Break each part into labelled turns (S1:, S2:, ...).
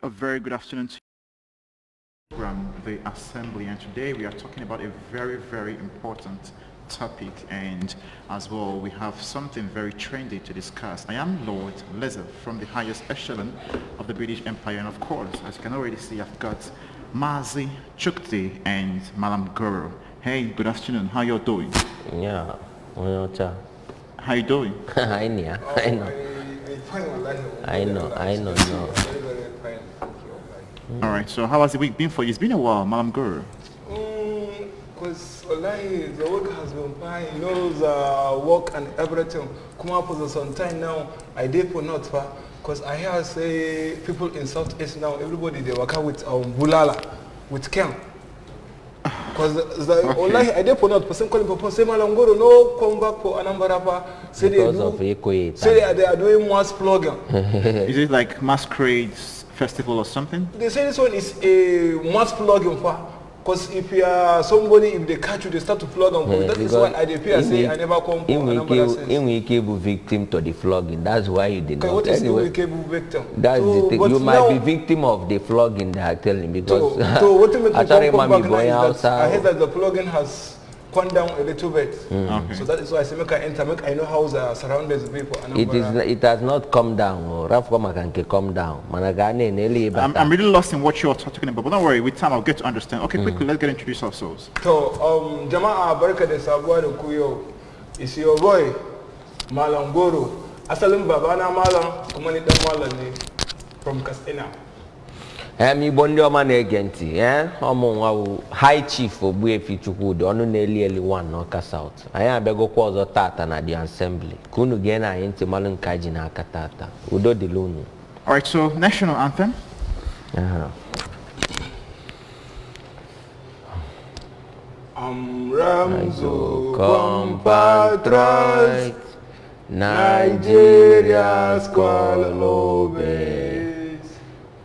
S1: A very good afternoon to you from the Assembly, and today we are talking about a very, very important topic, and as well we have something very trendy to discuss. I am Lord Lezer from the highest echelon of the British Empire, and of course, as you can already see, I've got Mazi Chukti and Malam Guru. Hey, good afternoon. How you doing?
S2: Yeah, well,
S1: How you doing?
S2: I know, I know, I know, no.
S1: All right. So how has the week been for you? It's been a while, Malam Guru.
S3: Because the work has been fine, you know, work and everything. Come up with some time now. I did for not far. Because I hear say people in Southeast now, everybody they work out with Bulala, with Kem. Because okay. I did for not person calling for say Malangoro no come back for Anambra. Say they are doing mass plugging.
S1: Is it like masquerades festival or something?
S3: They say this one is a mass plugging for. Because if you are somebody, if they catch you, they start to flog them. That is why I say I never come for
S2: incapable victim to the flogging. That's why you did not.
S3: What is anyway, incapable victim?
S2: That's the thing. You might be victim of the flogging they are telling because
S3: what you
S2: I
S3: heard that the flogging has gone down a little bit.
S1: Okay.
S3: So that is why I say make I enter, make I know how the surroundings people.
S2: It has not come down. Can come down.
S1: I'm really lost in what you're talking about, but don't worry, with time I'll get to understand. Okay, quickly, let's get introduce ourselves.
S3: So, Jama'a Barka de Sabuwa de Kuyo, is your boy, Malam Goro. Asalim Babana Malam, Kumanita Malam from Castina.
S2: Mi bondio man agenti, omo high chief obu efichukwudo onu na-eli one no cast out. Anya abego kwa ozo tata na the assembly. Kunu ge na yenti malu nkaji na akatata. Udo dilunu.
S1: All right, so national anthem.
S3: Ramzo compatriot, Nigeria's Kwalobe.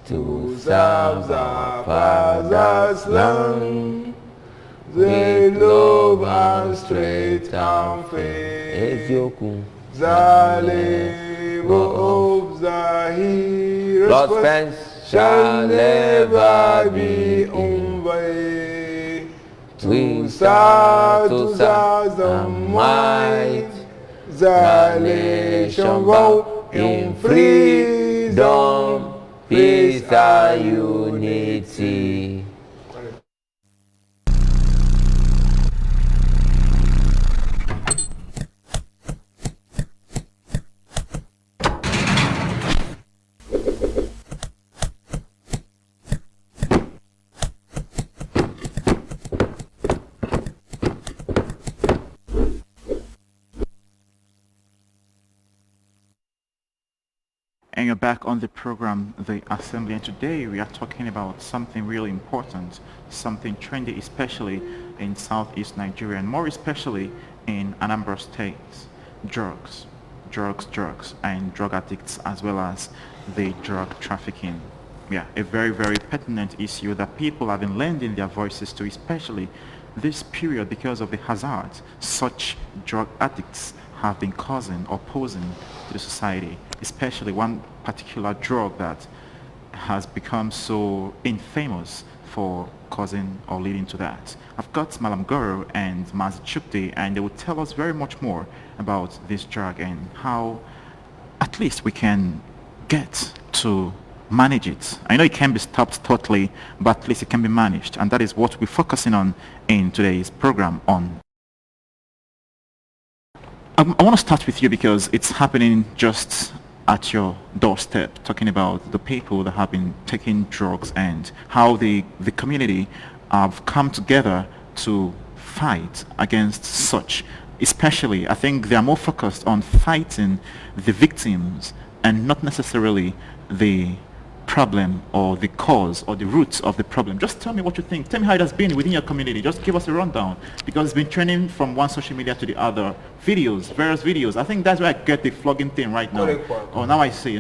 S3: To serve the Father's land, with love and straight and faith, the labor of the heroes shall never be unveiled. To serve the might, the nation vow in freedom, peace and unity.
S1: And you're back on the program, The Assembly, and today we are talking about something really important, something trendy, especially in Southeast Nigeria, and more especially in Anambra State. Drugs, and drug addicts, as well as the drug trafficking. Yeah, a very, very pertinent issue that people have been lending their voices to, especially this period, because of the hazards such drug addicts have been causing or posing to the society, especially one particular drug that has become so infamous for causing or leading to that. I've got Malam Guru and Mazi Chukti, and they will tell us very much more about this drug and how at least we can get to manage it. I know it can be stopped totally, but at least it can be managed, and that is what we're focusing on in today's program on. I want to start with you because it's happening just at your doorstep, talking about the people that have been taking drugs and how the community have come together to fight against such. Especially, I think they are more focused on fighting the victims and not necessarily the problem or the cause or the roots of the problem. Just tell me what you think. Tell me how it has been within your community. Just give us a rundown, because it's been trending from one social media to the other. Various videos. I think that's where I get the flogging thing right now. Oh, now I see.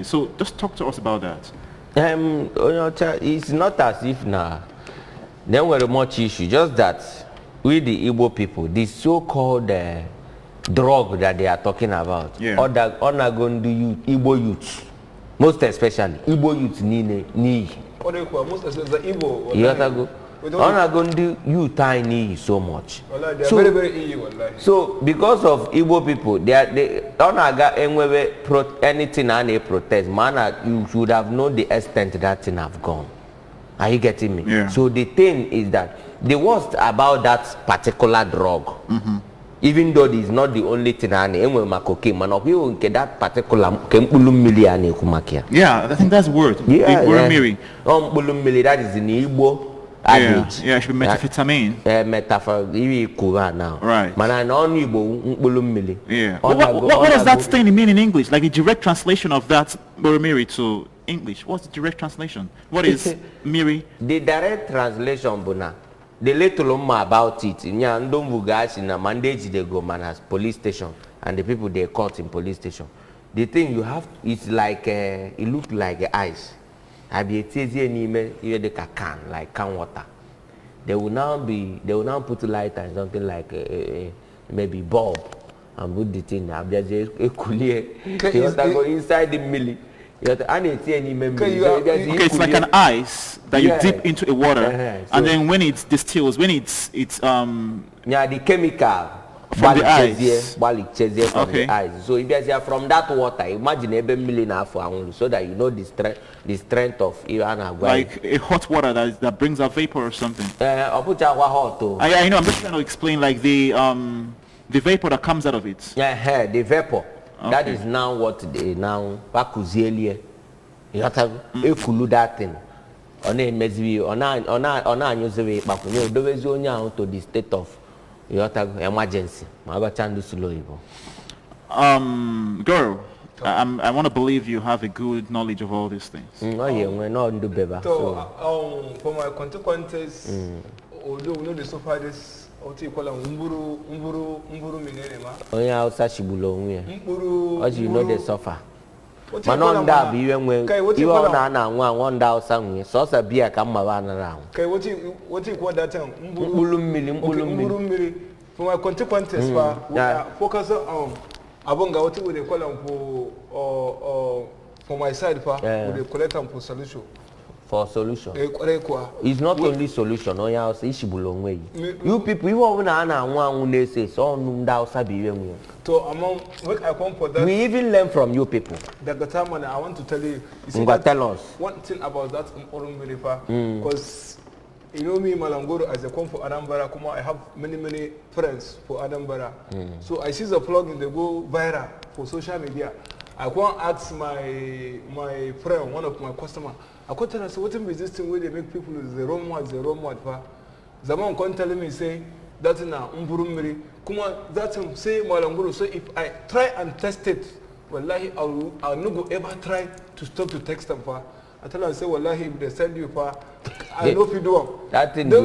S1: So just talk to us about that.
S2: It's not as if there were much issue, just that with the Igbo people, the so-called drug that they are talking about,
S1: yeah.
S2: or that Onagondu Igbo youth, Most especially Igbo youth need.
S3: What do you call most especially the Igbo?
S2: You got to go. I'm not going to you tiny so much.
S3: They are very, very easy.
S2: So because of Igbo people, they don't got anything and they protest. Man, you should have known the extent that thing have gone. Are you getting me?
S1: Yeah.
S2: So the thing is that the worst about that particular drug, even though it's not the only thing that particular mili.
S1: Yeah, I think that's word.
S2: Yeah,
S1: mili.
S2: Mili, that is in Igbo.
S1: Yeah, it should be methamphetamine.
S2: Metaphor, now.
S1: Right.
S2: Man, I know mili.
S1: Yeah. What does that thing mean in English? Like the direct translation of that miri to English. What's the direct translation? What is miri?
S2: The direct translation, Buna. The little more about it. Ndom guys in a mandate they go man as police station, and the people they caught in police station. The thing you have, it's like it look like ice. I be a can like can water. They will now put light and something like maybe bulb and put the thing. I just a go inside the milli.
S1: Okay, it's like an ice that you dip into a water,
S2: so
S1: and then when it distills, when it's
S2: the chemical
S1: from the ice.
S2: From the ice. So if you from that water, imagine every million so that you know the strength of Iran.
S1: Like a hot water that brings out vapor or something.
S2: I'll put hot too.
S1: I know. I'm just trying to explain like the vapor that comes out of it.
S2: Yeah, the vapor.
S1: Okay.
S2: That is now what they now pakuzelie. You have to ekulu that thing. Ona emezi ona anyuzewe pakunye dowezi onya to the state of you have to emergency. Maga chandu slow ibo.
S1: Girl, I want to believe you have a good knowledge of all these things.
S2: Oh yeah, we're not do better.
S3: So for my consequences, although we know the so far this. Mburu minene ma.
S2: Onye Hausa shibulo onwe.
S3: Mburu.
S2: As you know they suffer. Mana nda bi wenwe. Iwa na anwa nda Hausa nwe. So sa bia ka mma ba na rawo.
S3: Kai what you call that time?
S2: Mbulu mmiri.
S3: For my consequences we are focusing on abonga what we dey call am for my side we dey collect am for solution.
S2: For solution. It's not only solution. No, ya say ishibulo onwe. You people, you want na anwa na say so nda Hausa bi wenwe.
S3: So among what I come for that.
S2: We even learn from you people.
S3: The time when I want to tell you. See
S2: tell us
S3: one thing about that Orumiri because you know me Malangoro as I come for Adambara, I have many friends for Adambara. So I see the plugin they go viral for social media. I want ask my friend, one of my customer. I can't tell us what is this thing where they make people the wrong word. The man can't tell me say that's na Mburumiri. Kuma that's him say Malangoro. So if I try and test it, wallahi I'll not go ever try to stop to text them for. I tell them say wallahi if they send you for, I know if you do.
S2: That thing do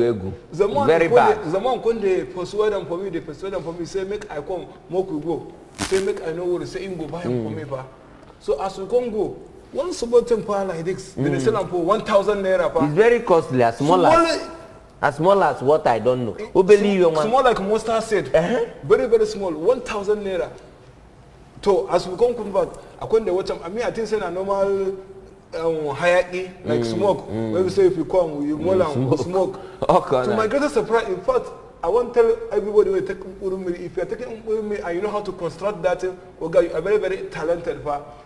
S2: very bad.
S3: The man can't persuade them for me. They persuade them for me. Say make I come, make we go. Say make I know what to say. Go buy him for me for. So as we come go. One small temper like this, they sell them for 1,000 naira.
S2: It's very costly, as small as what I don't know. Who believe you, man?
S3: Small like Monster said. Very small, 1,000 naira. So as we come convert, I couldn't watch them. I mean, I think it's a normal hierarchy, like smoke. When we say if you come, you more smoke.
S2: Okay.
S3: To my greatest surprise, in fact, I want to tell everybody we take Urumiri. If you are taking Urumiri and you know how to construct that, you are very talented.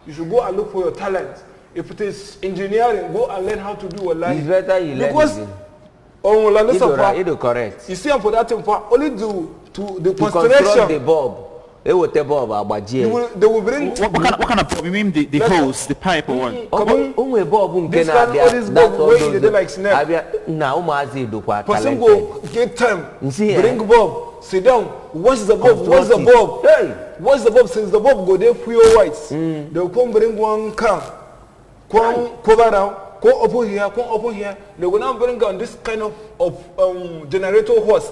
S3: You should go and look for your talent. If it is engineering, go and learn how to do a line.
S2: It's better you learn.
S3: Because
S2: it's correct.
S3: You see, for that thing, only to the
S2: construct the bulb. They will tell Bob about
S3: They will bring.
S1: What kind of bulb? You mean the hose, the pipe, or what?
S3: This kind of this bulb where they like snap.
S2: Now,
S3: person go get time. Bring bulb. Sit down. What's the bulb? What's the bulb? Hey, what's the bulb? Since the bulb go there pure whites, they will come bring one can. Come cover down. Come open here. They will now bring on this kind of generator hose.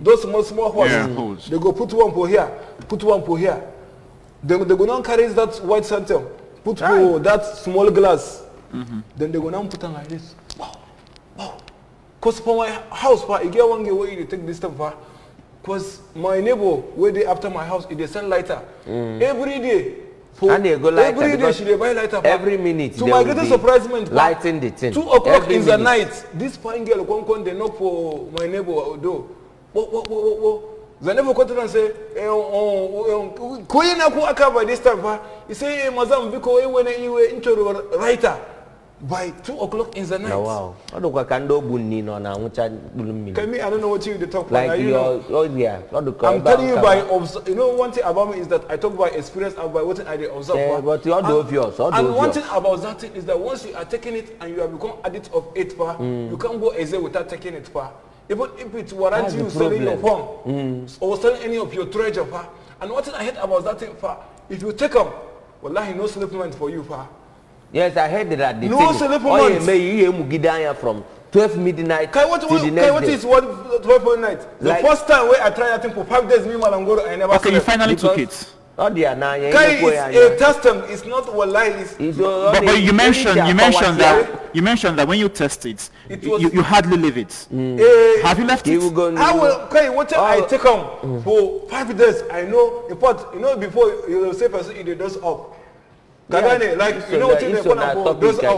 S3: Those small hoses.
S1: Yeah,
S3: they go put one for here. Then they go now carry that white center. Put for that small glass. Then they go now put on like this. Wow. Cause for my house, I get one way to take this stuff. Cause my neighbor, where they after my house, they send lighter every day.
S2: And they go lighter
S3: every day
S2: because
S3: she dey buy lighter.
S2: every minute
S3: to
S2: they
S3: my
S2: will
S3: greatest
S2: be
S3: surprisement,
S2: lighting the thing.
S3: 2 o'clock
S2: Every
S3: in the
S2: minute.
S3: night, this fine girl come they knock for my neighbor door. What? The neighbor come and say, Koyina ku aka by this time, he say, Mazam Biko, when you were into the writer by 2 o'clock in the night.
S2: Wow. I don't know kando bunni no na mucha bulumi.
S3: Can me, I don't know what you the talk
S2: Like
S3: about. You know,
S2: oh yeah.
S3: I'm telling you by you know one thing about me is that I talk by experience and by what I observe.
S2: Yeah, but you all do obvious.
S3: And one thing about that thing is that once you are taking it and you have become addict of it, you can't go easy without taking it. Even if it warrants you selling your phone or selling any of your treasure, and one thing I hate about that thing, if you take them, wallahi no supplement for you.
S2: Yes, I heard that. The
S3: No
S2: thing,
S3: supplement.
S2: oh, you mugidanya from 12 midnight
S3: What
S2: to the next
S3: what
S2: day.
S3: is what 12 night? The
S2: Like,
S3: first time where I tried that thing for 5 days, me Malangoro, I never
S1: Okay, you
S3: slept.
S1: finally took
S2: Because-
S1: it.
S2: Oh dear, nah, yeah,
S3: It's a testing. It's not wallahi. It's
S1: But you mentioned that when you test it,
S3: It was-
S1: you hardly leave it. Have you left
S2: He will
S1: it?
S2: go.
S3: I will okay, what I take on for 5 days. I know in fact, you know before you will say person it does up. Kagane, like you know what they call for does up.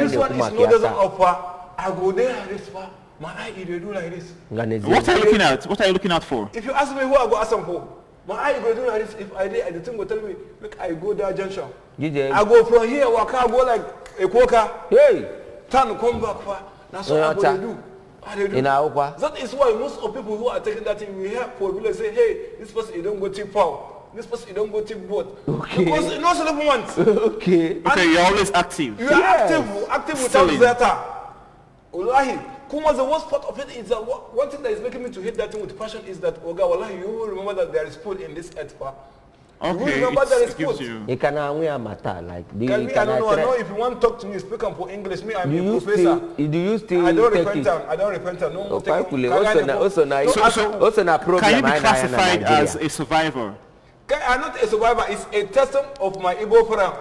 S3: This one is no doesn't up. I go there like this far. My eye they do like this.
S1: What are you looking at? What are you looking out for?
S3: If you ask me who I go ask them for, my eye go do like this. If I did, the thing will tell me, make I go there junction. I go from here, waka go like a quokka.
S2: Hey,
S3: Turn come back far. That's what I go to do.
S2: in our
S3: That is why most of people who are taking that thing, we hear for people say, hey, this person you don't go tip foul. This person you don't go tip boat.
S2: Okay.
S3: Because you know supplements.
S2: okay.
S1: Okay, you're always active.
S3: You are active without
S1: Selling.
S3: zeta. Wallahi. Kuma, the worst part of it is that one thing that is making me to hate that thing with passion is that Oga, wallahi, you will remember that there is food in this earth. You will
S1: Okay,
S3: remember there is
S1: it gives
S3: food.
S1: you.
S2: You can wear matter like the.
S3: Can me, I don't know. I know if you want to talk to me, speak up for English. Me, I'm
S2: Do
S3: a
S2: you
S3: professor.
S2: do you still
S3: I don't
S2: take
S3: repent.
S2: it?
S3: I don't repent. No
S2: Oh,
S3: more taking.
S2: also na problem.
S1: Can you be
S2: I know in
S1: classified as
S2: Nigeria.
S1: a survivor?
S3: I'm not a survivor. It's a testing of my Igbo friend.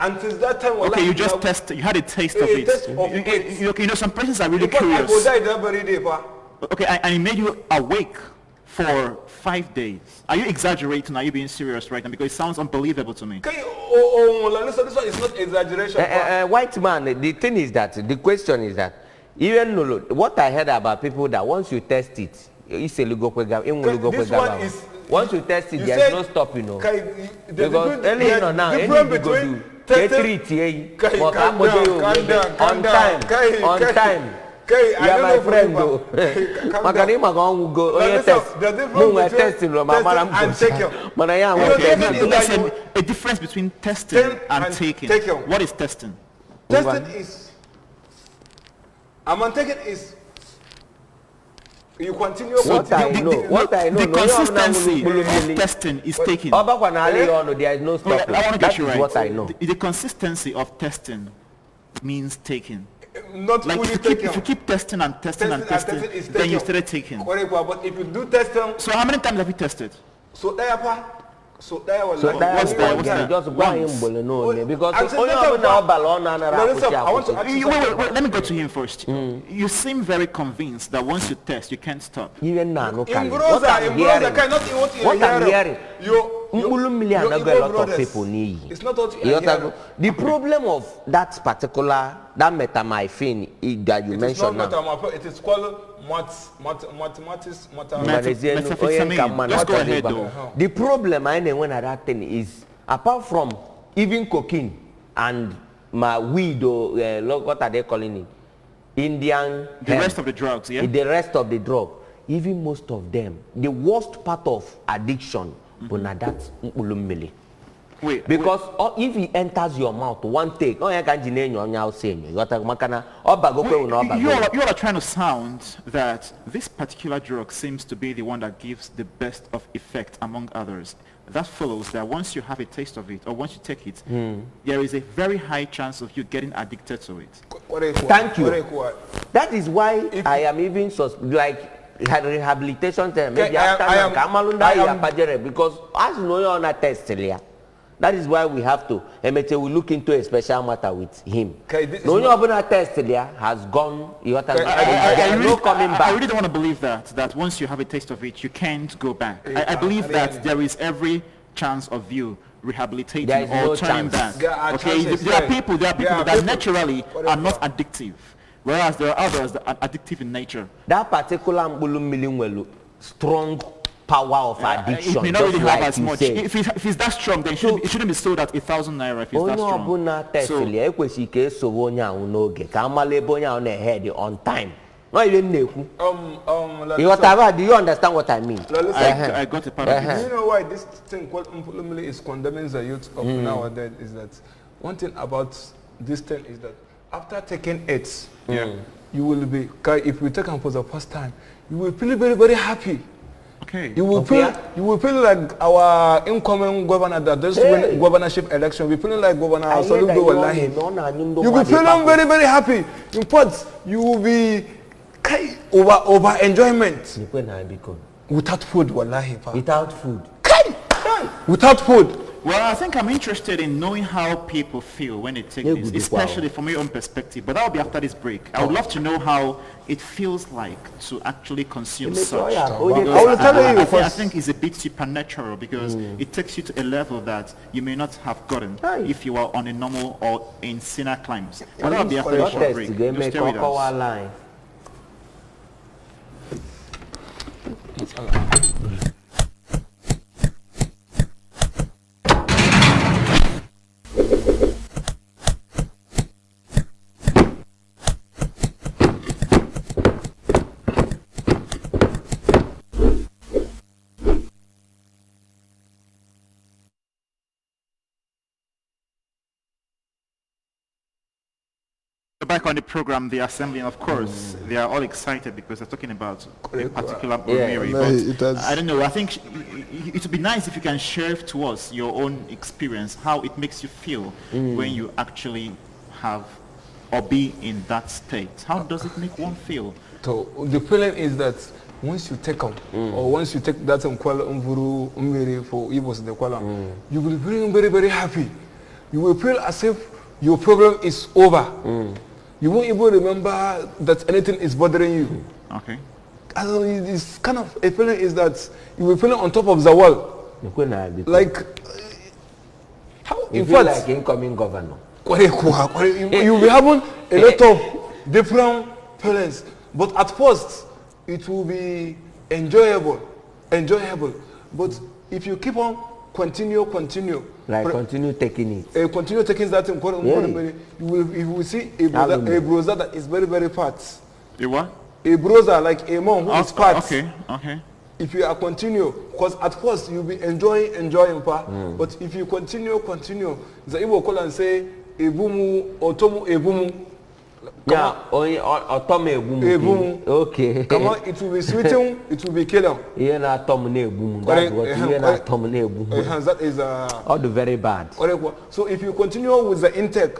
S3: And since that time,
S1: Okay, you just
S3: have-
S1: tested. You had a taste of
S3: A
S1: it.
S3: taste of it.
S1: You know, some persons are really
S3: Because I go
S1: curious.
S3: die that very day, pa.
S1: Okay, and it made you awake for 5 days. Are you exaggerating? Are you being serious right now? Because it sounds unbelievable to me.
S3: Okay, listen, this one is not exaggeration. Pa.
S2: White man, the thing is that the question is that even what I heard about people that once you test it, it's a
S3: This one is.
S2: once you test it,
S3: You
S2: there's
S3: said-
S2: no stopping, you know.
S3: The
S2: Because early on now, any
S3: difference
S2: you go
S3: between
S2: do,
S3: testing-
S2: treat you,
S3: Kai,
S2: but
S3: calm
S2: I'm
S3: down,
S2: you,
S3: calm down, calm
S2: on
S3: down.
S2: time,
S3: Kai,
S2: on
S3: Kai,
S2: time.
S3: Kai,
S2: You
S3: I
S2: are
S3: don't
S2: my
S3: know for
S2: friend,
S3: you,
S2: though.
S3: pa. Calm
S2: Makani
S3: down.
S2: magongu go,
S3: Now
S2: oye
S3: listen,
S2: test.
S3: the difference
S2: Mung
S3: between
S2: testing,
S3: testing and taking.
S2: Manaya,
S3: You know,
S1: Okay,
S3: testing
S1: no,
S3: is like
S1: listen,
S3: you-
S1: a difference between testing and taking.
S3: taking.
S1: What is testing?
S3: Testing is. Taking is. You continue
S2: What I know, what I know,
S1: The
S2: no,
S1: consistency
S2: no, no,
S1: of testing is taking.
S2: there is no
S1: Wait,
S2: stopping.
S1: I want to
S2: That
S1: get
S2: is
S1: you right.
S2: what I know.
S1: The consistency of testing means taking.
S3: not
S1: Like
S3: fully
S1: if you
S3: taking.
S1: keep testing and testing and testing,
S3: is
S1: then you
S3: taking.
S1: started taking.
S3: Correct, but if you do testing,
S1: So how many times have you tested?
S3: so there, pa. So there was
S2: So
S3: like
S2: that
S1: what's
S2: is
S1: that?
S2: why
S1: What's
S2: you
S1: that?
S2: just go
S1: Once.
S2: in bolo no
S3: Well,
S2: because
S3: and since
S2: only
S3: that
S2: one
S3: time,
S2: balon na
S3: No, listen, I want to
S2: na
S3: ask you
S1: Wait, let me go to him first. You seem very convinced that once you test, you can't stop.
S2: even now no can.
S3: in
S2: What
S3: browser,
S2: I'm hearing,
S3: not in what you
S2: what I'm hearing,
S3: Your
S2: Mbulu million
S3: your
S2: na go a
S3: Igbo
S2: lot of
S3: brothers.
S2: people need.
S3: It's not what you
S2: You
S3: are hearing.
S2: know, the problem of that particular that metamorphine that you
S3: It is
S2: mentioned
S3: not
S2: now.
S3: mathematics. It is called mathematics.
S1: Let's go ahead though.
S2: The problem I know when that thing is apart from even cocaine and my weed or what are they calling it? Indian
S1: The
S2: hemp,
S1: rest of the drugs, yeah?
S2: the rest of the drug, even most of them, the worst part of addiction, but now that's mili.
S1: Wait,
S2: Because if it enters your mouth, one take, oh, you can't say you
S1: you are trying to sound that this particular drug seems to be the one that gives the best of effect among others. That follows that once you have a taste of it or once you take it, there is a very high chance of you getting addicted to it.
S2: Thank you. That is why I am even like rehabilitation time. Maybe after because as you know you're on a test earlier. That is why we have to. Emete will look into a special matter with him. No one test there has gone. No coming back.
S1: I really don't want to believe that once you have a taste of it, you can't go back. I believe that there is every chance of you rehabilitating
S2: There is
S1: or
S2: no
S1: turning
S2: chance.
S1: back.
S3: There are
S1: Okay,
S3: chances,
S1: there are
S3: yeah.
S1: people
S3: There are
S1: that
S3: people-
S1: naturally
S3: whatever.
S1: are not addictive, whereas there are others that are addictive in nature.
S2: That particular mkpulu mmiri nwelu strong power of addiction,
S1: It may not
S2: just
S1: really have
S2: like
S1: as
S2: you
S1: much.
S2: say.
S1: If it's that strong, then it shouldn't be sold at 1,000 naira if it's that
S2: onye
S1: strong.
S2: ọbụla
S1: So,
S2: tesili ekwesịghị ka esowe onye ahụ n'oge ka amala ebe onye ahụ na-ehed on time. No, you didn't know.
S3: Lalisa,
S2: Do you understand what I mean?
S3: Lalisa,
S1: I got a part of
S3: do
S1: it.
S3: you know why this thing called Mpulumili is condemning the youth of nowadays? Is that one thing about this thing is that after taking it, you will be, if you take them for the first time, you will feel very, very happy.
S1: Okay.
S3: You will feel like our incoming governor that just win governorship election. We feeling like Governor Soludo Wallahi. You will be feeling very, very happy. In fact, you will be over enjoyment. Without food, Wallahi.
S2: Without food.
S3: Without food.
S1: Well, I think I'm interested in knowing how people feel when they take this, especially from your own perspective. But that will be after this break. I would love to know how it feels like to actually consume such.
S3: I will tell you.
S1: I think it's a bit supernatural because it takes you to a level that you may not have gotten if you are on a normal or in sinner climbs. But that will be after the short break. Just stay with us. Back on the program, the assembly, and of course, they are all excited because they're talking about a particular Mary. But I don't know. I think it would be nice if you can share to us your own experience, how it makes you feel when you actually have or be in that state. How does it make one feel?
S3: So the feeling is that once you take them, or once you take that umvuru umiri for Igbos the kwala, you will be very, very, very happy. You will feel as if your problem is over. You won't even remember that anything is bothering you.
S1: Okay.
S3: It's kind of a feeling is that you will feel on top of the wall. Like, how?
S2: You
S3: in
S2: feel
S3: fact,
S2: like incoming governor.
S3: You will be having a lot of different feelings. But at first, it will be enjoyable. But if you keep on continue.
S2: Like continue taking it.
S3: Continue taking that you will see a brother that is very, very fat.
S1: A what?
S3: A brother, like a mom who is fat.
S1: Okay.
S3: If you are continue, because at first you'll be enjoying but if you continue, the Igbo call and say, ebumu, otomu, ebumu.
S2: Yeah, ebumu. Okay.
S3: Come on, it will be sweeting, it will be killing.
S2: That's what
S3: that is
S2: all the very bad.
S3: So if you continue with the intake,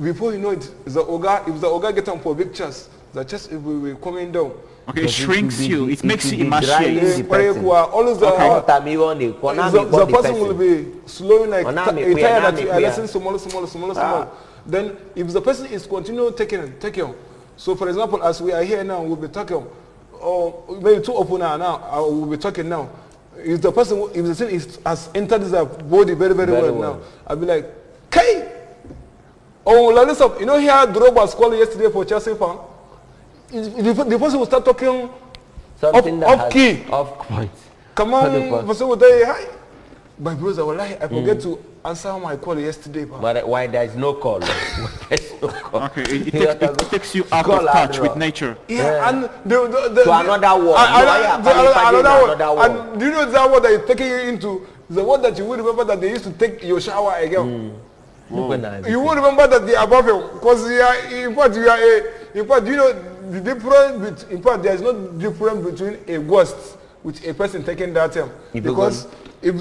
S3: before you know it, if the Oga get them for pictures, the chest will be coming down.
S1: Okay, it shrinks you. It makes you emaciate.
S3: Always the person will be slowing like a tire that you are listening small. Then if the person is continuing taking. So for example, as we are here now, we'll be talking. Or maybe too open now, I will be talking now. If the thing has entered the body very, very well now, I'll be like, K! Oh, Lalisa, you know here Drogba was calling yesterday for Chelsea fan? The person will start talking
S2: something
S3: off key.
S2: Off point.
S3: Come on, the person will tell you, hi. My brother, I forget to answer my call yesterday.
S2: But why there is no call? There's no call.
S1: Okay, it takes you out of touch with nature.
S3: Yeah, and
S2: to another world.
S3: Another world. And do you know that word that is taking you into? The word that you will remember that they used to take your shower again. You won't remember that they are above you because in fact you know the difference. In fact, there is no difference between a ghost with a person taking that term because if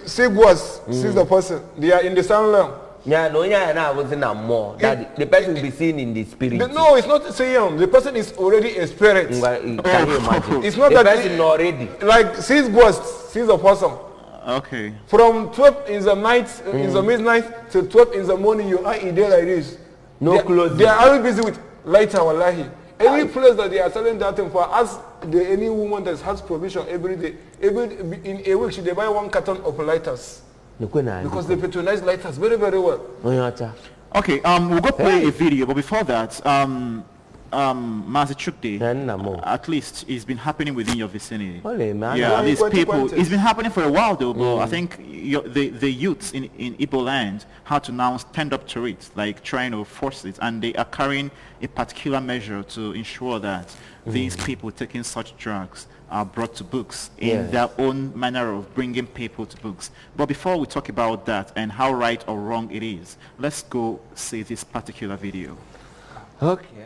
S3: say ghost sees the person, they are in the same realm.
S2: Yeah, I wasn't more. That the person will be seen in the spirit.
S3: No, it's not saying the person is already a spirit.
S2: Can you imagine?
S3: It's not
S2: the
S3: that
S2: person already.
S3: Like sees ghost, sees the person.
S1: Okay.
S3: From 12 in the night, in the midnight to 12 in the morning, you are in there like this.
S2: No clothes.
S3: They are always busy with lighter, wallahi. Any place that they are selling that thing for, as any woman that has provision every day, in a week, they buy 1 carton of lighters. Because they patronize lighters very, very well.
S1: Okay, we'll go play a video, but before that, Mazi Chukde, at least it's been happening within your vicinity. Yeah, these people, it's been happening for a while though, but I think the youths in Igbo land had to now stand up to it, like trying to force it, and they are carrying a particular measure to ensure that these people taking such drugs are brought to books in their own manner of bringing people to books. But before we talk about that and how right or wrong it is, let's go see this particular video.
S2: Okay.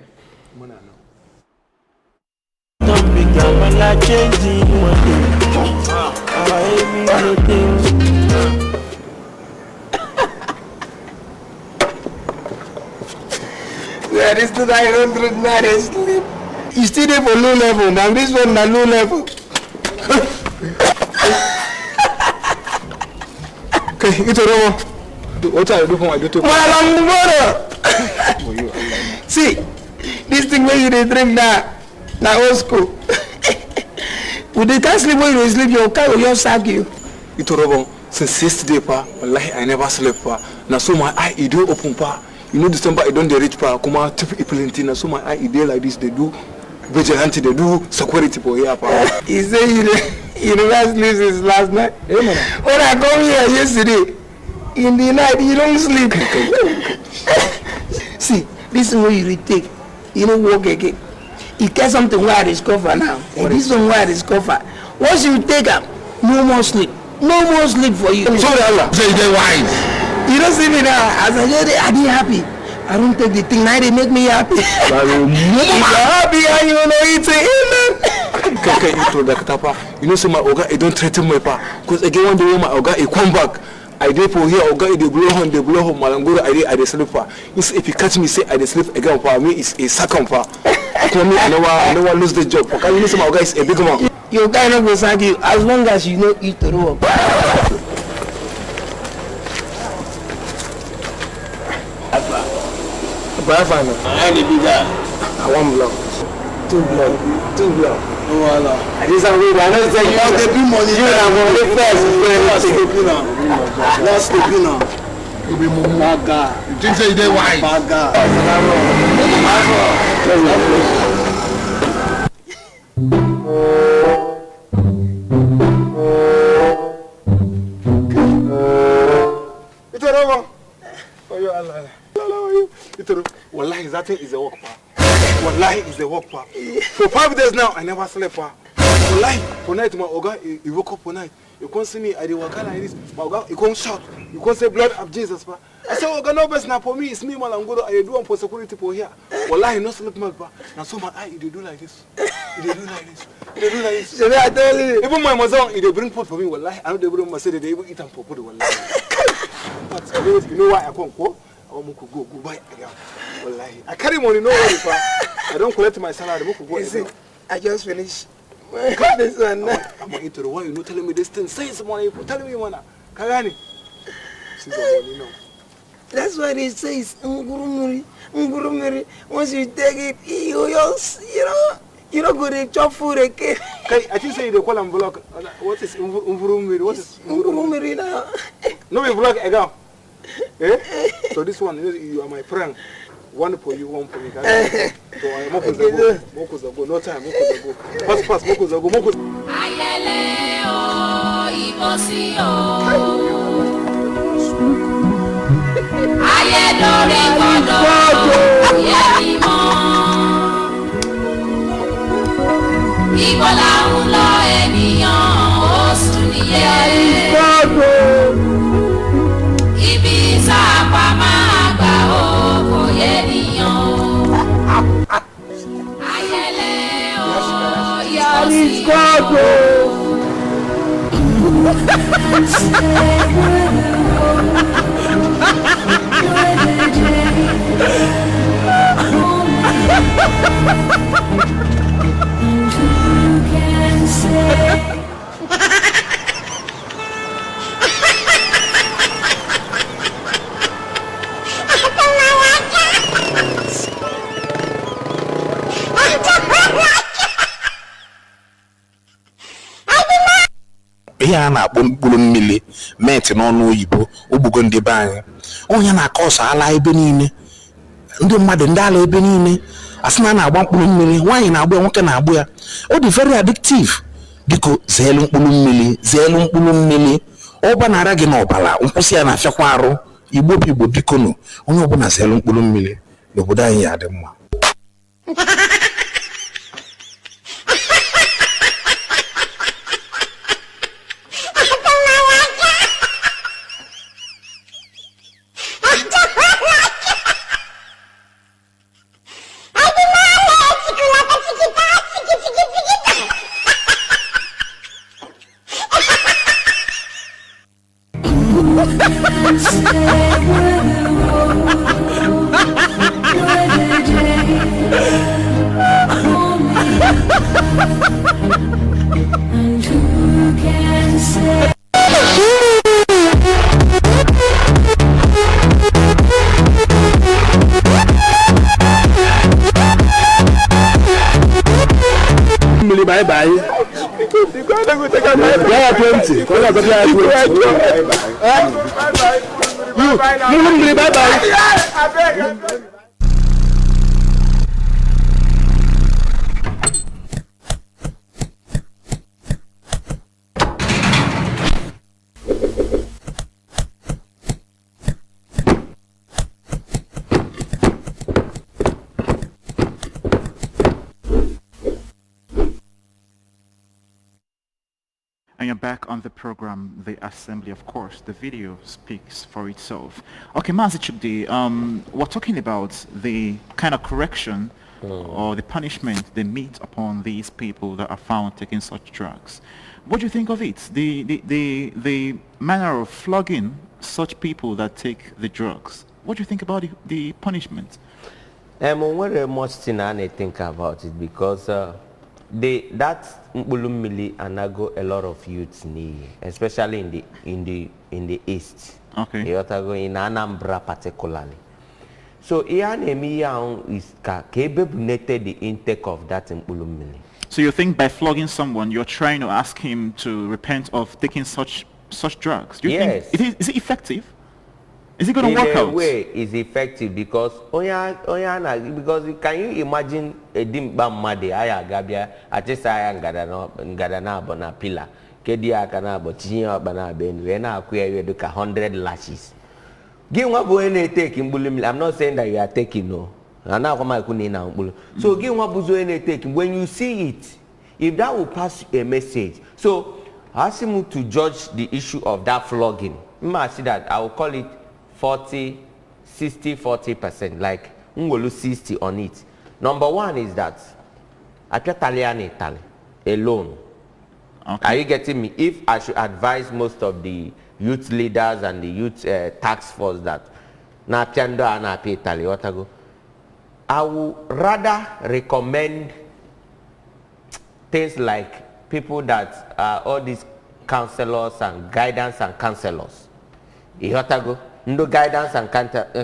S4: There is the 900 naira sleep. You still there for low level. Now this one na low level.
S3: Okay, it's over. What are you doing? I do to.
S4: See, this thing where you dey drink now, na old school. With the can't sleep when you sleep, your car will just sack you.
S3: It's over. Since yesterday, pa, wallahi I never slept, pa. Now so my eye it do open, pa. You know December I don't dey reach, pa. Come on, tip implementing. Now so my eye it dey like this. They do vigilante, they do security for here, pa.
S4: He say you never sleep since last night.
S3: Hey, man.
S4: When I come here yesterday, in the night you don't sleep. See, this is where you retake. You don't walk again. You get something where I discover now. And this one where I discover. Once you take up, no more sleep. No more sleep for you.
S3: Sorry, Allah. Say they wise.
S4: You don't see me now. As I said, I be happy. I don't take the thing now. They make me happy. If you're happy and you know it's a amen.
S3: Okay, you know, so my Oga, I don't threaten my pa. Because again, one day my Oga, I come back. I dey for here, Oga, they blow home, Malangoro, I dey sleep pa. If you catch me, say I dey sleep again pa, me is a second pa. Come me, I never lose the job. Okay, you know, so my Oga is a big man.
S4: Your guy not go sack you as long as you know eat the rope.
S3: I need to be there. I want block. 2 block. Oh, Allah. I just have to say you have to be money. You have to be first. Let's sleep now. You be Baga. You think say they wise? Baga. It's over. Oh, you Allah. Wallahi, that thing is a work, pa. Wallahi, is a work, pa. For 5 days now, I never slept, pa. Wallahi, for night, my Oga, he woke up for night. You can't see me, I did work like this. My Oga, you can't shout. You can't say blood of Jesus, pa. I said, Oga, no best now for me. It's me, Malangoro. I do one for security for here. Wallahi, no sleep, my pa. Now, so my eye, they do like this. They do like this. They do like this.
S4: So I tell you.
S3: Even my mother, they bring food for me. Wallahi, I know they bring my say they even eat them for food. Wallahi. But you know why I can't go? I want to go buy again. Wallahi. I carry money, no worry, pa. I don't collect my salary. I go
S4: again. I just finished. This one.
S3: I'm going to eat the why you not telling me this thing. Say some money. Tell me, man. Kagani. Since the money, no.
S4: That's why they say it's ngurumuri. Once you take it, you don't go to chop food again.
S3: I think say they call them block. What is ngurumuri? What is
S4: ngurumuri now?
S3: No, we block again. Eh? So this one, you are my friend. One for you, one for me. So I Mokuzago, no time, Mokuzago. Pass, Mokuzago.
S5: Ayele o, ibosi o. Ayedori kodo, yelimo. Ibola ulo eniyan, osu niye.
S4: It's God,
S6: ihe a na-akpọ mkpụrụ mmiri met n'ọnụ oyibo ogbugo ndị be anyị onye na-akọ ọsọ ala ebe niile ndị mmadụ ndị ala ebe niile asị na na-agba mkpụrụ mmiri nwaanyị na-agba ya nwoke na-agba ya ọ dị very addictive biko zeelu mkpụrụ mmiri ọ gbanara gị n'ọbara nkwụsị ya na-afịakwa arụ igbo bụ igbo biko nụ onye ọbụla zeelu mkpụrụ mmiri n'obodo anyị ya dị mma
S7: Bye bye. Yeah, 20. Bye bye.
S1: And you're back on the program, The Assembly. Of course, the video speaks for itself. Okay, Mazi Chubdi, we're talking about the kind of correction or the punishment they meet upon these people that are found taking such drugs. What do you think of it? The manner of flogging such people that take the drugs. What do you think about the punishment?
S2: Very much thing I think about it because that mili anago a lot of youths need, especially in the east.
S1: Okay.
S2: You go in Anambra particularly. So is capable the intake of that mili.
S1: So you think by flogging someone, you're trying to ask him to repent of taking such drugs? Do you think is it effective? Is it going to work out?
S2: In a way, it's effective because because can you imagine a dimba made aya gabia atesa aya ngadana bona pillar kedi akana botinya bana ben we na akua we do 100 lashes. Give one boy any take in bully. I'm not saying that you are taking no. And now come na mbulu. So give one buzo any take when you see it, if that will pass a message. So ask him to judge the issue of that flogging. You must see that I will call it 40% like ngolu 60 on it. Number one is that Italian alone.
S1: Okay.
S2: Are you getting me? If I should advise most of the youth leaders and the youth task force that na piando ana pe Italy watago, I would rather recommend things like people that are all these counselors and guidance and counselors. Ihotago. No guidance and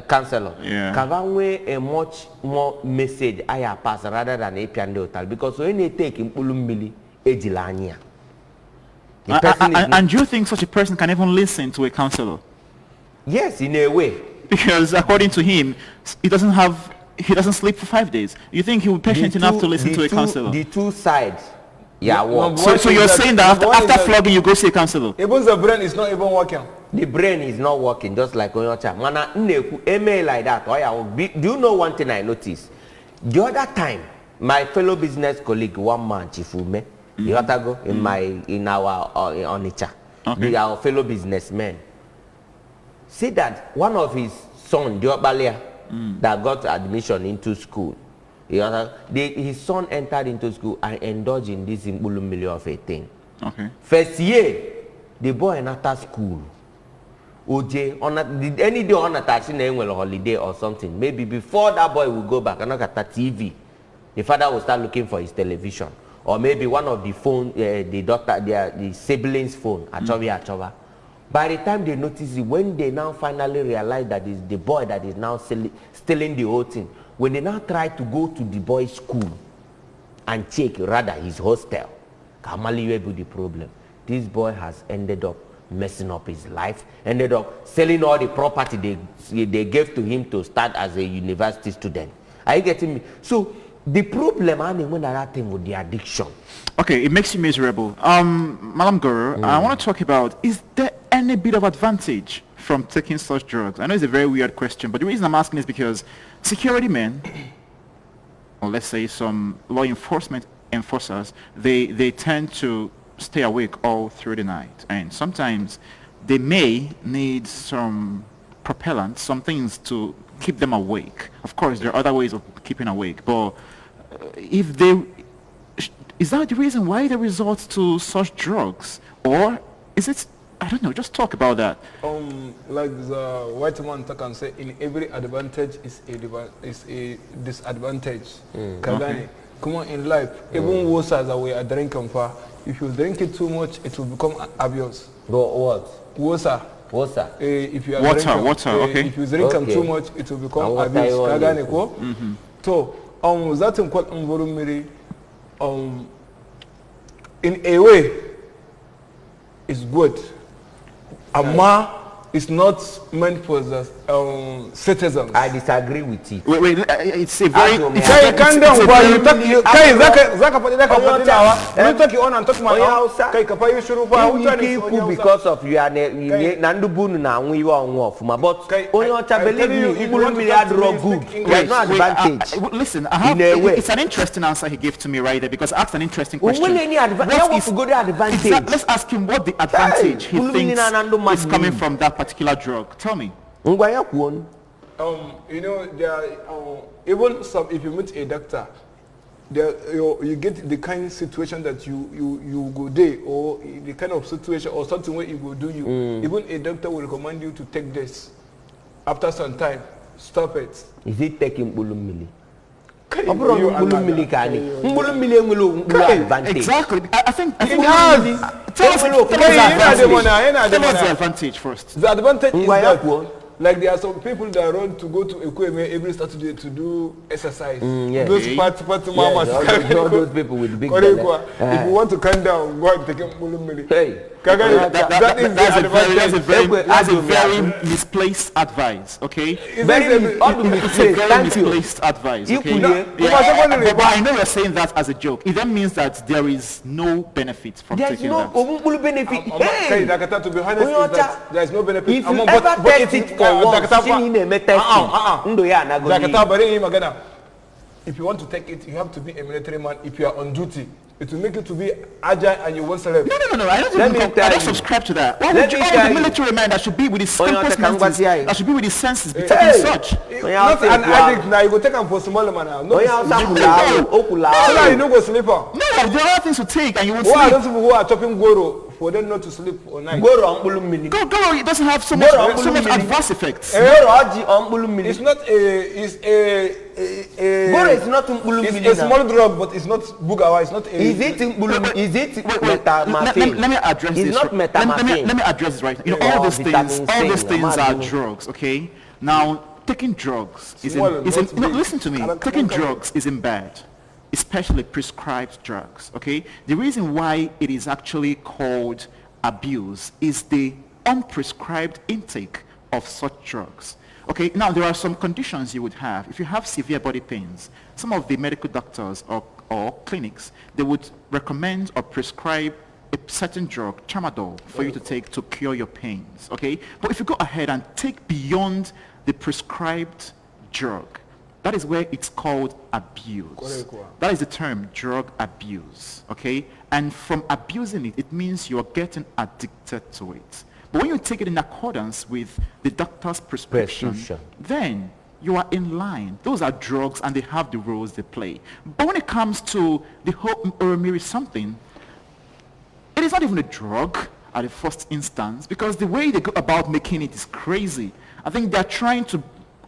S2: counselor.
S1: Yeah.
S2: Kavanwe a much more message I pass rather than a piano hotel because when they take in Pulumili ejilania.
S1: And do you think such a person can even listen to a counselor?
S2: Yes, in a way.
S1: Because according to him, he doesn't sleep for 5 days. You think he will be patient enough to listen to a counselor?
S2: The two sides. Yeah,
S1: so you're saying that after flogging you go see a counselor?
S3: Even the brain is not even working.
S2: The brain is not working just like Onyocha. Mana nneku email like that. Do you know one thing I noticed? The other time, my fellow business colleague, one man, Chifume, Yotago, in our Onitsha, our fellow businessmen, said that one of his son, Diobalia, that got admission into school, his son entered into school and indulged in this Mbulumili of a thing.
S1: Okay.
S2: First year, the boy entered school. OJ, any day on a taxi name will holiday or something. Maybe before that boy will go back and look at that TV, the father will start looking for his television. Or maybe one of the phone, the siblings' phone, Achova. By the time they notice it, when they now finally realize that it's the boy that is now stealing the whole thing, when they now try to go to the boy's school and check rather his hostel, Kamali will be the problem. this boy has ended up messing up his life, ended up selling all the property they gave to him to start as a university student. Are you getting me? So the problem I mean when that thing with the addiction.
S1: Okay, it makes you miserable. Madam Guru, I want to talk about, is there any bit of advantage from taking such drugs? I know it's a very weird question, but the reason I'm asking is because security men, or let's say some law enforcement enforcers, they tend to stay awake all through the night, and sometimes they may need some propellant, some things to keep them awake. Of course, there are other ways of keeping awake, but if they, is that the reason why they resort to such drugs, or is it, I don't know, just talk about that.
S3: Like the white man can say, in every advantage is a disadvantage. Kagani, come on, in life, even worse as we are drinking for, if you drink it too much, it will become abuse.
S2: What?
S3: Water. If you are
S1: Water, okay.
S3: If you drink them too much, it will become abuse. Kagani ko. So, that in quite in a way, it's good. Ama is not meant for the citizens.
S2: I disagree with it.
S1: Wait, it's a very...
S3: Calm down, boy. You talk... Zaka pati dawa. You talk on and talk my house. Kai kapa you shuru fa.
S2: You because of you are nandu bunu na we off. But onyocha believe me, you will be had raw good. There's no advantage.
S1: Listen, it's an interesting answer he gave to me right there, because I asked an interesting question. Let's ask him what the advantage he thinks is coming from that particular drug. Tell me.
S3: You know, there are, even some, if you meet a doctor, there you get the kind of situation that you go there, or the kind of situation or something where you go do you. Even a doctor will recommend you to take this. After some time, stop it.
S2: Is it taking mili?
S1: Exactly. I think
S3: it has.
S1: Tell us the advantage first.
S3: The advantage is that, like, there are some people that run to go to Ekweme every Saturday to do exercise.
S2: Yes.
S3: Those mamas.
S2: All those people with big belly.
S3: If you want to calm down, go and take a mili.
S2: Hey.
S1: That's a very misplaced advice, okay?
S3: It's a
S1: very misplaced advice, okay? But I know you're saying that as a joke. It then means that there is no benefit from taking that.
S2: Benefit.
S3: Hey, to be honest, is that there is no benefit.
S2: If you ever test it for once,
S3: if you want to take it, you have to be a military man. If you are on duty, it will make you to be agile and you won't sleep.
S1: No. I don't subscribe to that. Why would you the military man that should be with his simplest menses, that should be with his senses, be taking such?
S3: Not an addict now. You go take him for smaller man now. No, so you no go sleep.
S1: No, there are other things to take and you won't
S3: sleep. Who are those
S1: sleep.
S3: people who are chopping goro for them not to sleep all night?
S1: Goro, it doesn't have so much adverse effects.
S3: It's not
S2: Goro is not
S3: it's a small drug, but it's not bugawa. It's not a.
S2: Is it methamphetamine?
S1: Let me address this.
S2: It's not methamphetamine.
S1: Let me address this right. You know, all these things are drugs. Okay. Now, taking drugs listen to me. Taking drugs isn't bad, especially prescribed drugs. Okay. The reason why it is actually called abuse is the unprescribed intake of such drugs. Okay, now there are some conditions you would have. If you have severe body pains, some of the medical doctors or clinics, they would recommend or prescribe a certain drug, tramadol, for you to take to cure your pains. Okay, but if you go ahead and take beyond the prescribed drug, that is where it's called abuse. That is the term, drug abuse. Okay, and from abusing it, it means you're getting addicted to it. But when you take it in accordance with the doctor's prescription, then you are in line. Those are drugs and they have the roles they play. But when it comes to the whole Miri something, it is not even a drug at the first instance, because the way they go about making it is crazy. I think they're trying to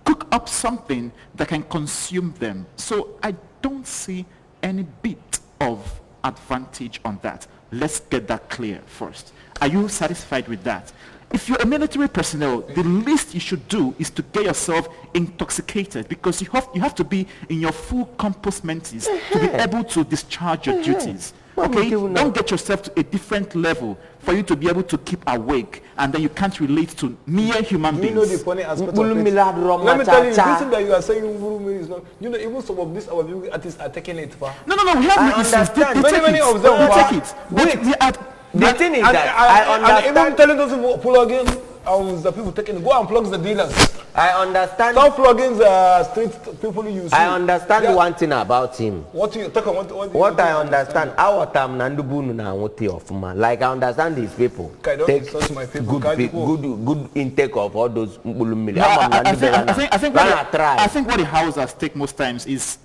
S1: cook up something that can consume them. So I don't see any bit of advantage on that. Let's get that clear first. Are you satisfied with that? If you're a military personnel, the least you should do is to get yourself intoxicated, because you have to be in your full compos mentis to be able to discharge your duties. Okay, don't get yourself to a different level for you to be able to keep awake, and then you can't relate to mere human
S3: You
S1: beings.
S3: know the funny aspect of it. Let me tell you, this thing that you are saying is not. You know, even some of these our music artists are taking it far.
S1: No, we have no issues.
S3: understand. Many of them
S1: take it.
S2: Wait.
S1: We are,
S2: The thing is that I understand.
S3: And even telling those people plug in, the people taking it, go and plug the dealers.
S2: I understand.
S3: Some plugins street people use.
S2: I understand one thing about him.
S3: What you talk about?
S2: What I understand, our time Nandubunu na wote of man. Like I understand these people take good intake of all those mbulumili.
S1: I think what the houses take most times is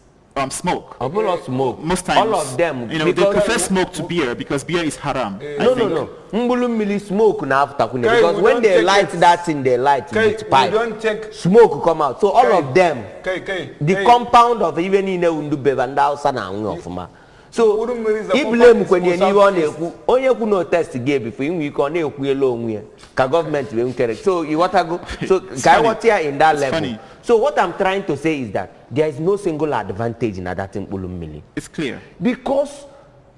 S1: smoke.
S2: Smoke.
S1: Most times.
S2: All of them.
S1: You know, they prefer smoke to beer because beer is haram.
S2: No. Mbulumili smoke na after kune because when they light that thing, they light with pipe. Smoke come out. So all of them, the compound of even in Undubeva and Dausana of so he blame when you only could no test gave before you can alone government will correct. So you want to go so guy what here in that level.
S1: Funny.
S2: So what I'm trying to say is that there is no single advantage in that thing Ulumili.
S1: It's clear.
S2: Because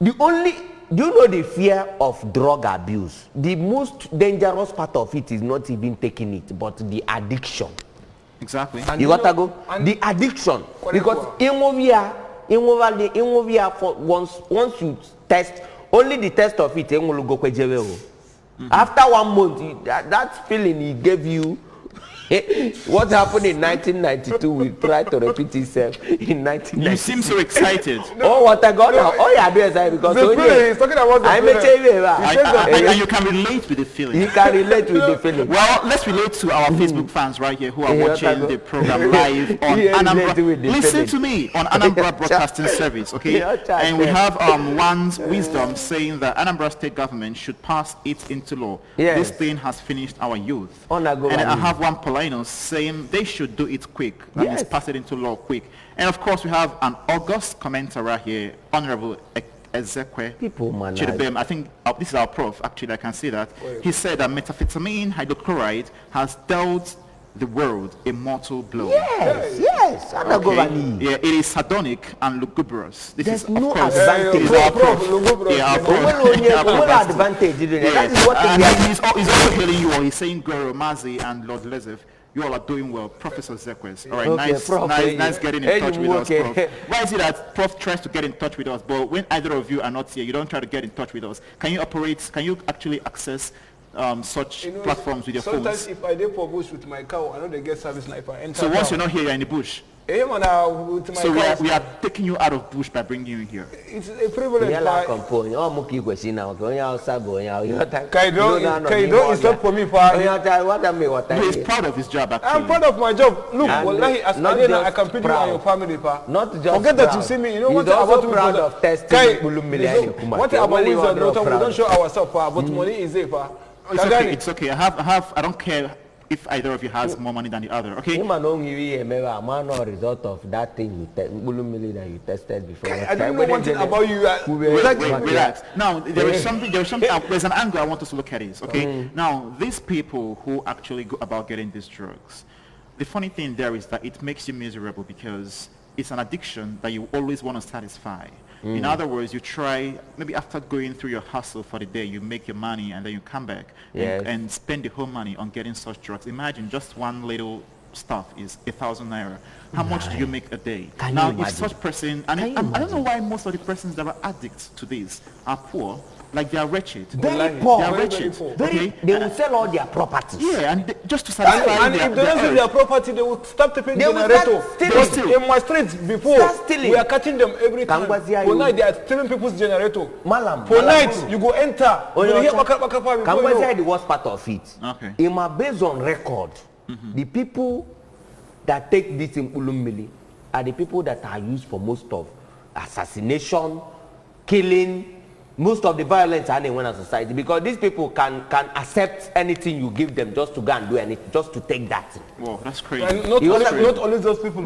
S2: do you know the fear of drug abuse? The most dangerous part of it is not even taking it, but the addiction.
S1: Exactly.
S2: And you want to go the addiction because for once you test only the test of it after 1 month that feeling he gave you what happened in 1992 we try to repeat itself in 1990.
S1: You seem so excited.
S2: What I got now? Oh yeah, because
S3: he's talking about the
S1: and you can relate with the feeling.
S2: You can relate with the feeling.
S1: Well, let's relate to our Facebook fans right here who are watching the program live on Anambra. Listen to me on Anambra Broadcasting Service, okay? And we have one's wisdom saying that Anambra State government should pass it into law.
S2: Yes.
S1: This thing has finished our youth. And I have one Polinos saying they should do it quick. That means pass it into law quick. And of course we have an August commenter right here, Honorable Ezekwe Chidebem. I think this is our prof, actually, I can see that. He said that methamphetamine hydrochloride has dealt the world a mortal blow.
S2: Yes.
S1: Okay. Yeah, it is sardonic and lugubrious. This
S2: There's
S1: is
S2: no
S1: of course
S2: advantage.
S1: our prof.
S2: That is what
S1: he's also hailing you all. He's saying Guerrero Mazi and Lord Lezef, you all are doing well. Professor Zekwes. All right, nice getting in touch with us, Prof. Why is it that Prof tries to get in touch with us, but when either of you are not here, you don't try to get in touch with us? Can you actually access such platforms with your phones?
S3: Sometimes if I do for bush with my cow, I know they get service now if I enter.
S1: So once you're not here, you're in the bush. So we are taking you out of bush by bringing you here.
S3: It's a privilege. It's not for me.
S1: He's proud of his job, actually.
S3: I'm proud of my job. Look, wallahi, as I can put you and your family.
S2: Not just
S3: forget that you see me. You know what about
S2: proud of testing.
S3: What about wisdom? We don't show ourselves, but money is there.
S1: It's okay. I don't care if either of you has more money than the other, okay?
S2: Result of that thing that you tested before.
S3: I don't know one thing about you.
S1: Relax. Now there's an angle I want us to look at is, okay? Now these people who actually go about getting these drugs, the funny thing there is that it makes you miserable because it's an addiction that you always want to satisfy. In other words, you try, maybe after going through your hustle for the day, you make your money and then you come back and spend the whole money on getting such drugs. Imagine just one little stuff is 1,000 naira. How much do you make a day? Now, if such person, and I don't know why most of the persons that are addicts to this are poor, like they are wretched.
S2: Very poor.
S1: They are wretched. Okay?
S2: They will sell all their properties.
S1: Yeah, and just to satisfy
S3: and if they don't sell their property, they will stop taking generator. In my streets before, we are catching them every time. For night, they are stealing people's generator. For night, you go enter. You hear
S2: the worst part of it.
S1: Okay.
S2: Based on record, the people that take this in Ulumili are the people that are used for most of assassination, killing, most of the violence in a society, because these people can accept anything you give them just to go and do anything, just to take that.
S1: Whoa, that's crazy.
S3: And not only those people,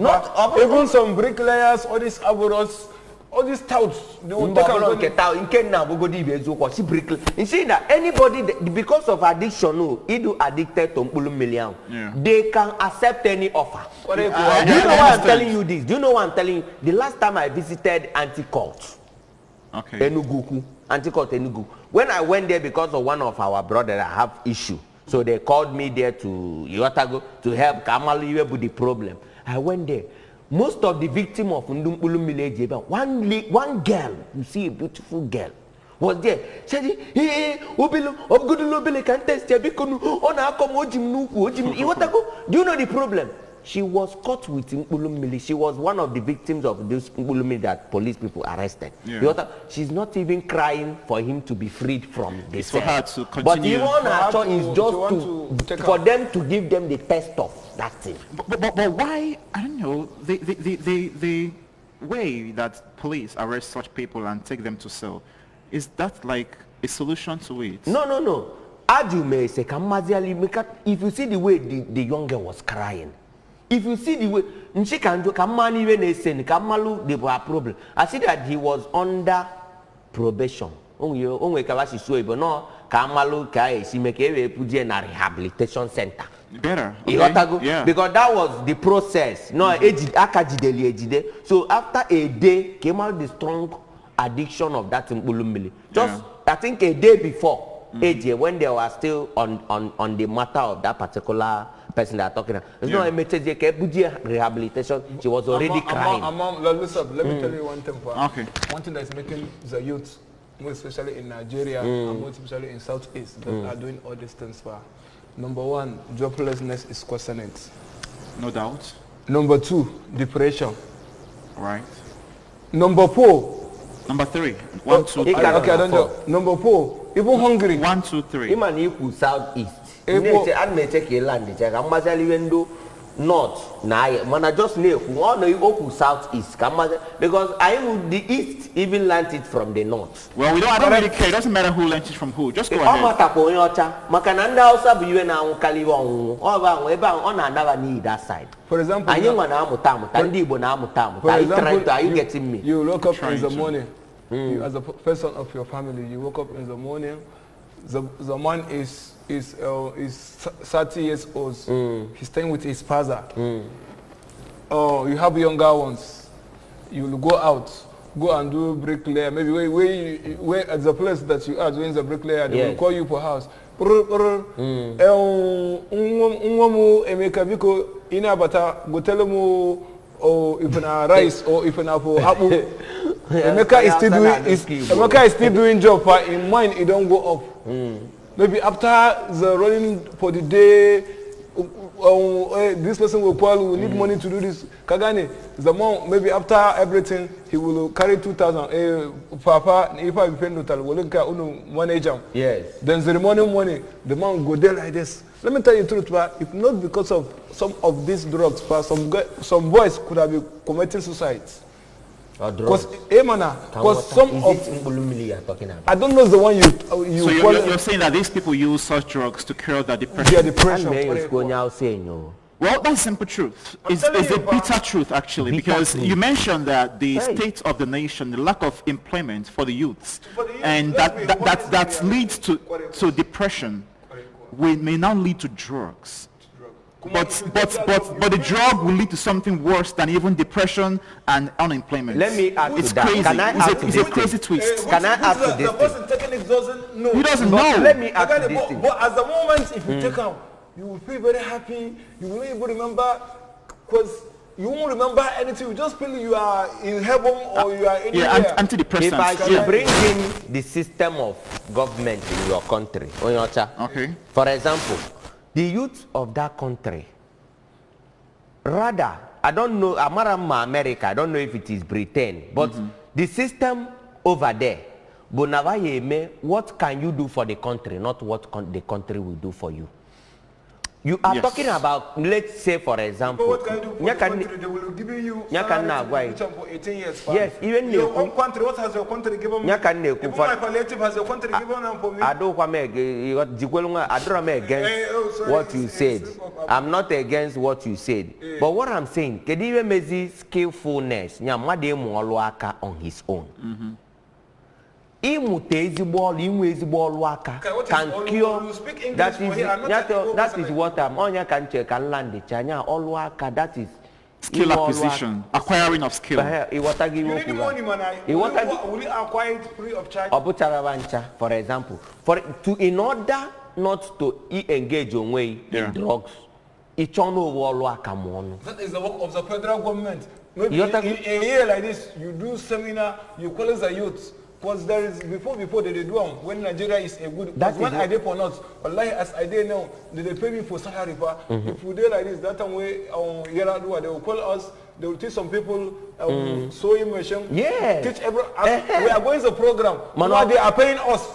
S3: even some bricklayers, all these aboros, all these touts, they will take
S2: you see that anybody, because of addiction, addicted to million, they can accept any offer. Do you know why I'm telling you this? Do you know why I'm telling you? The last time I visited Anti-Cult, Okay. Enugu, Antikot Enugu. When I went there because of one of our brothers, I have issue. So they called me there to Yotago to help Kamali with the problem. I went there. Most of the victims of mkpulu mmiri one girl, you see a beautiful girl, was there. She said, hey, Obilu, Obgudulu can test Yabikunu, Ona come Ojim Nuku, Ojim Yotago. Do you know the problem? She was caught with mkpulu mmiri. She was one of the victims of this mkpulu mmiri that police people arrested. Yeah. She's not even crying for him to be freed from the cell. But even her choice is just for them to give them the test of that thing.
S1: But why? I don't know. The way that police arrest such people and take them to cell, is that like a solution to it?
S2: No. As you may say, if you see the way the young girl was crying, if you see the way they were a problem. I see that he was under probation. Rehabilitation center.
S1: Better. Okay.
S2: Yeah. Because that was the process. No, so after a day came out the strong addiction of that mkpulu mmiri. Just I think a day before when they were still on the matter of that particular person that are talking about. It's not a message rehabilitation. She was already crying.
S3: Let me tell you one thing.
S1: Okay.
S3: One thing that's making the youth, more especially in Nigeria and more especially in Southeast, that are doing all these things for. Number one, joblessness is causing it.
S1: No doubt.
S3: Number two, depression.
S1: Right.
S3: Number four.
S1: Number three. One, two, three.
S3: Okay, I don't know. Number four, even hungry.
S1: 1, 2, 3.
S2: Iman equal Southeast. North na mana just near one equal Southeast because I would the East even learned it from the North.
S1: Well, I don't really care. It doesn't matter who learned it from who. Just go ahead.
S2: That side.
S3: For example,
S2: are you getting me?
S3: You woke up in the morning. You, as a person of your family, you woke up in the morning. The man is 30 years old. He's staying with his father. Oh, you have younger ones. You will go out, go and do bricklayer. Maybe where at the place that you are doing the bricklayer, they will call you for house. If na rice or if na for apple. Emeka is still doing job, but in mine it don't go up. Maybe after the running for the day, this person will call, we need money to do this. Kagane, the man, maybe after everything, he will carry 2,000. Papa, if I pay total, will look at manager.
S2: Yes.
S3: Then the remaining money, the man go there like this. Let me tell you the truth, but if not because of some of these drugs, but some boys could have been committing suicide. Because some of I don't know the one you
S1: so you're saying that these people use such drugs to cure the depression?
S3: Yeah, depression.
S1: Well, that's simple truth. It's a bitter truth, actually, because you mentioned that the state of the nation, the lack of employment for the youths, and that leads to depression, may now lead to drugs. But the drug will lead to something worse than even depression and unemployment.
S2: Let me add to that.
S1: Crazy.
S2: Can I add
S1: it's a crazy twist.
S2: Can I add to this?
S3: The person taking it doesn't know.
S1: He doesn't know.
S2: Let me add to this.
S3: But at the moment, if you take out, you will feel very happy. You will not even remember, because you won't remember anything. You just feel you are in heaven or you are anywhere.
S1: Yeah, antidepressants.
S2: If I should bring in the system of government in your country,
S1: okay.
S2: For example, the youth of that country, rather, I don't know, America, I don't know if it is Britain, but the system over there, what can you do for the country, not what the country will do for you? You are talking about, let's say, for example,
S3: what can you do for the country? They will give you salary for 18 years.
S2: Yes, even
S3: your own country, what has your country given me? Even my palliative has your country given them for me?
S2: I don't against what you said. I'm not against what you said. But what I'm saying, Kedivemezi skillfulness, on his own. Can cure that is what I'm on. Can check and land the China all worker. That is
S1: Skill acquisition, acquiring of skill.
S3: You need money, man. Will you acquire it free of charge?
S2: For example, in order not to engage in in drugs, that
S3: is the work of the federal government. Maybe in a year like this, you do seminar, you call the youth. Because there is before they do when Nigeria is a good. That's when I did for not. Wallahi, as I did now, they pay me for salary. If we do like this, that time way they will call us. They will teach some people sewing machine. Yeah. Teach every. We are going to program. They are paying us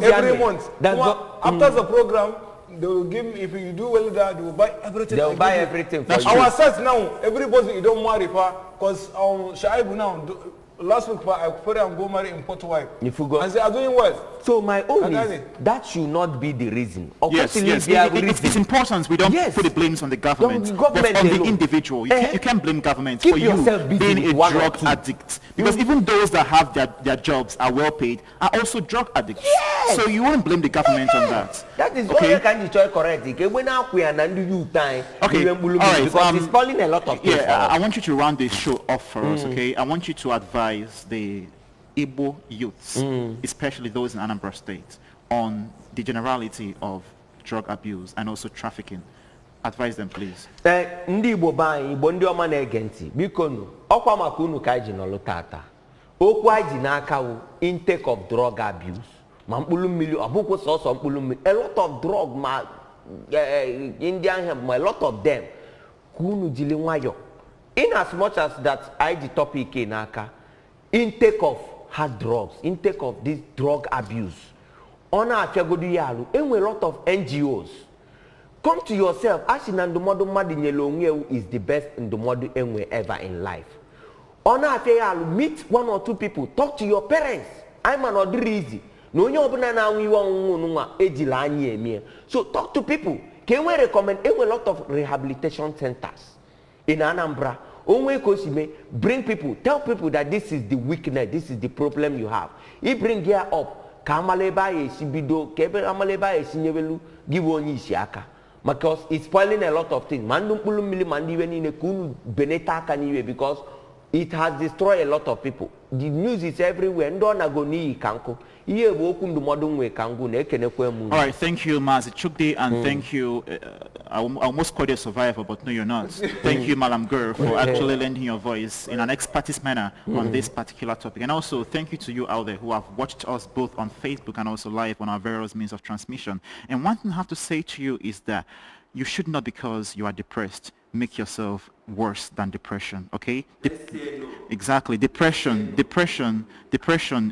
S3: every month. After the program, they will give me, if you do well there, they will buy everything.
S2: They will buy everything for you.
S3: Our sets now, everybody you don't marry because Shaibu now. Last week, I prefer and go marry in Port Wife. If you go, and they are doing well.
S2: So my own is that should not be the reason.
S1: Yes. It's important we don't put the blames on the government, but on the individual. You can't blame government for you being a drug addict, because even those that have their jobs are well paid are also drug addicts. Yes. So you won't blame the government on that.
S2: That is okay. Kind of correct. When we are not do time,
S1: okay. All right.
S2: Because it's calling a lot of things.
S1: Yeah, I want you to round this show off for us. Okay, I want you to advise the Igbo youths, especially those in Anambra State, on the generality of drug abuse and also trafficking. Advise them, please.
S2: Ndị Igbo banyị, Igbo ndị ọma na-ege ntị, biko nụ, ọkwa maka unu ka anyị ji nọlụ tata. Okwu anyị ji n'aka wụ intake of drug abuse. Ma mkpụrụ mmiri, ọ bụkwa sọsọ mkpụrụ mmiri. A lot of drug, ma Indian hemp, ma a lot of them. Ka unu jili nwayọ. In as much as that anyị ji topic n'aka, intake of hard drugs, intake of this drug abuse. On our Fiagodu and a lot of NGOs. Come to yourself, asking and the model Madinelongue is the best in the model anywhere ever in life. On our Fialu, meet one or two people, talk to your parents. I'm an order easy. No, we want. So talk to people. Can we recommend a lot of rehabilitation centers in Anambra? Bring people, tell people that this is the weakness, this is the problem you have. He bring gear up, because it's spoiling a lot of things. Because it has destroyed a lot of people. The news is everywhere. All
S1: right, thank you, Mazi Chukdi, and thank you. I almost called you a survivor, but no, you're not. Thank you, Malam Gur, for actually lending your voice in an expertise manner on this particular topic. And also, thank you to you out there who have watched us both on Facebook and also live on our various means of transmission. And one thing I have to say to you is that you should not, because you are depressed, make yourself worse than depression. Okay? Exactly. Depression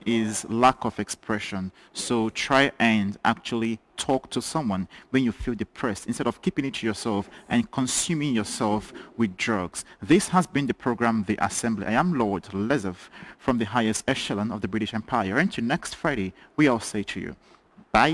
S1: is lack of expression. So try and actually talk to someone when you feel depressed instead of keeping it to yourself and consuming yourself with drugs. This has been the program The Assembly. I am Lord Lezef from the highest echelon of the British Empire. Until next Friday, we all say to you, bye.